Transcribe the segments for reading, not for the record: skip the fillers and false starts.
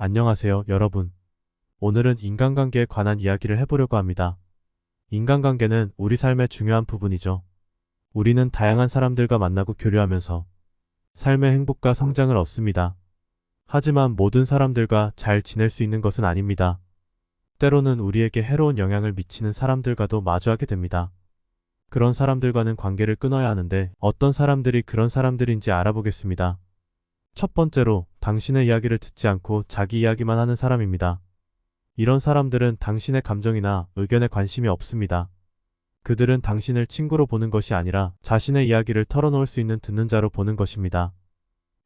안녕하세요, 여러분. 오늘은 인간관계에 관한 이야기를 해보려고 합니다. 인간관계는 우리 삶의 중요한 부분이죠. 우리는 다양한 사람들과 만나고 교류하면서 삶의 행복과 성장을 얻습니다. 하지만 모든 사람들과 잘 지낼 수 있는 것은 아닙니다. 때로는 우리에게 해로운 영향을 미치는 사람들과도 마주하게 됩니다. 그런 사람들과는 관계를 끊어야 하는데 어떤 사람들이 그런 사람들인지 알아보겠습니다. 첫 번째로, 당신의 이야기를 듣지 않고 자기 이야기만 하는 사람입니다. 이런 사람들은 당신의 감정이나 의견에 관심이 없습니다. 그들은 당신을 친구로 보는 것이 아니라 자신의 이야기를 털어놓을 수 있는 듣는 자로 보는 것입니다.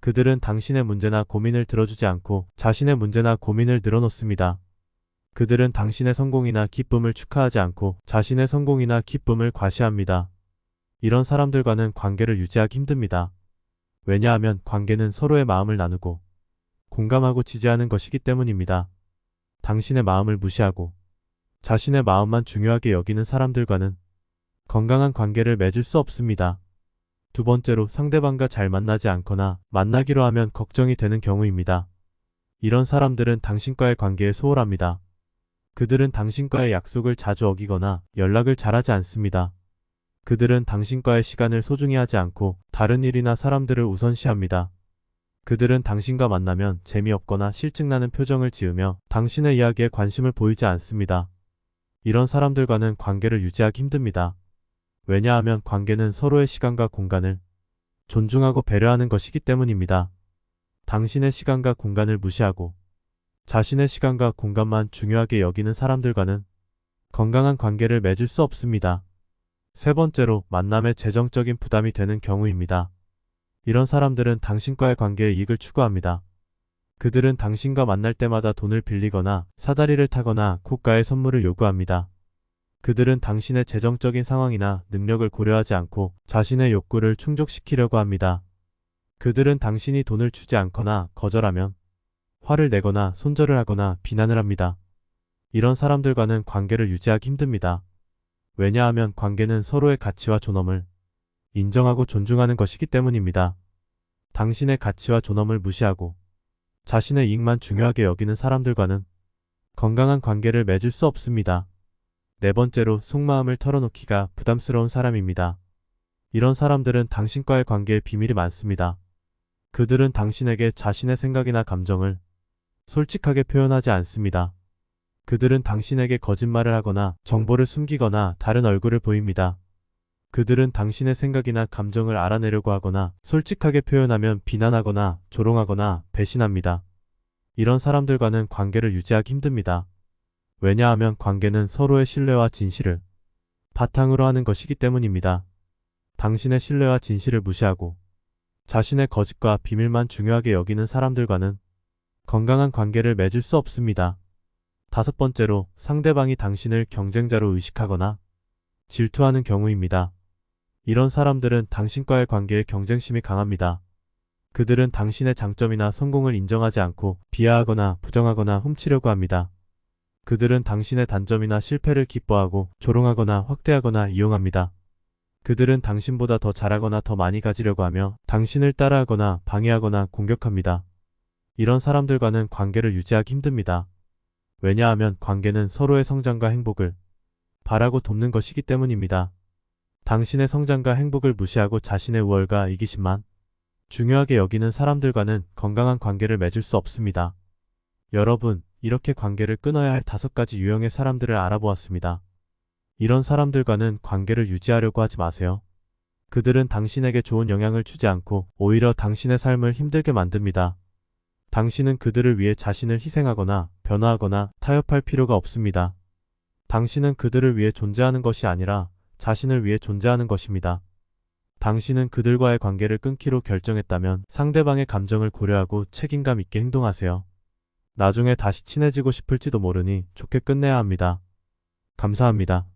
그들은 당신의 문제나 고민을 들어주지 않고 자신의 문제나 고민을 늘어놓습니다. 그들은 당신의 성공이나 기쁨을 축하하지 않고 자신의 성공이나 기쁨을 과시합니다. 이런 사람들과는 관계를 유지하기 힘듭니다. 왜냐하면 관계는 서로의 마음을 나누고 공감하고 지지하는 것이기 때문입니다. 당신의 마음을 무시하고 자신의 마음만 중요하게 여기는 사람들과는 건강한 관계를 맺을 수 없습니다. 두 번째로, 상대방과 잘 만나지 않거나 만나기로 하면 걱정이 되는 경우입니다. 이런 사람들은 당신과의 관계에 소홀합니다. 그들은 당신과의 약속을 자주 어기거나 연락을 잘하지 않습니다. 그들은 당신과의 시간을 소중히 하지 않고 다른 일이나 사람들을 우선시합니다. 그들은 당신과 만나면 재미없거나 실증나는 표정을 지으며 당신의 이야기에 관심을 보이지 않습니다. 이런 사람들과는 관계를 유지하기 힘듭니다. 왜냐하면 관계는 서로의 시간과 공간을 존중하고 배려하는 것이기 때문입니다. 당신의 시간과 공간을 무시하고 자신의 시간과 공간만 중요하게 여기는 사람들과는 건강한 관계를 맺을 수 없습니다. 세 번째로, 만남에 재정적인 부담이 되는 경우입니다. 이런 사람들은 당신과의 관계에 이익을 추구합니다. 그들은 당신과 만날 때마다 돈을 빌리거나 사다리를 타거나 고가의 선물을 요구합니다. 그들은 당신의 재정적인 상황이나 능력을 고려하지 않고 자신의 욕구를 충족시키려고 합니다. 그들은 당신이 돈을 주지 않거나 거절하면 화를 내거나 손절을 하거나 비난을 합니다. 이런 사람들과는 관계를 유지하기 힘듭니다. 왜냐하면 관계는 서로의 가치와 존엄을 인정하고 존중하는 것이기 때문입니다. 당신의 가치와 존엄을 무시하고 자신의 이익만 중요하게 여기는 사람들과는 건강한 관계를 맺을 수 없습니다. 네 번째로, 속마음을 털어놓기가 부담스러운 사람입니다. 이런 사람들은 당신과의 관계에 비밀이 많습니다. 그들은 당신에게 자신의 생각이나 감정을 솔직하게 표현하지 않습니다. 그들은 당신에게 거짓말을 하거나 정보를 숨기거나 다른 얼굴을 보입니다. 그들은 당신의 생각이나 감정을 알아내려고 하거나 솔직하게 표현하면 비난하거나 조롱하거나 배신합니다. 이런 사람들과는 관계를 유지하기 힘듭니다. 왜냐하면 관계는 서로의 신뢰와 진실을 바탕으로 하는 것이기 때문입니다. 당신의 신뢰와 진실을 무시하고 자신의 거짓과 비밀만 중요하게 여기는 사람들과는 건강한 관계를 맺을 수 없습니다. 다섯 번째로, 상대방이 당신을 경쟁자로 의식하거나 질투하는 경우입니다. 이런 사람들은 당신과의 관계에 경쟁심이 강합니다. 그들은 당신의 장점이나 성공을 인정하지 않고 비하하거나 부정하거나 훔치려고 합니다. 그들은 당신의 단점이나 실패를 기뻐하고 조롱하거나 확대하거나 이용합니다. 그들은 당신보다 더 잘하거나 더 많이 가지려고 하며 당신을 따라하거나 방해하거나 공격합니다. 이런 사람들과는 관계를 유지하기 힘듭니다. 왜냐하면 관계는 서로의 성장과 행복을 바라고 돕는 것이기 때문입니다. 당신의 성장과 행복을 무시하고 자신의 우월과 이기심만 중요하게 여기는 사람들과는 건강한 관계를 맺을 수 없습니다. 여러분, 이렇게 관계를 끊어야 할 5가지 유형의 사람들을 알아보았습니다. 이런 사람들과는 관계를 유지하려고 하지 마세요. 그들은 당신에게 좋은 영향을 주지 않고 오히려 당신의 삶을 힘들게 만듭니다. 당신은 그들을 위해 자신을 희생하거나 변화하거나 타협할 필요가 없습니다. 당신은 그들을 위해 존재하는 것이 아니라 자신을 위해 존재하는 것입니다. 당신은 그들과의 관계를 끊기로 결정했다면 상대방의 감정을 고려하고 책임감 있게 행동하세요. 나중에 다시 친해지고 싶을지도 모르니 좋게 끝내야 합니다. 감사합니다.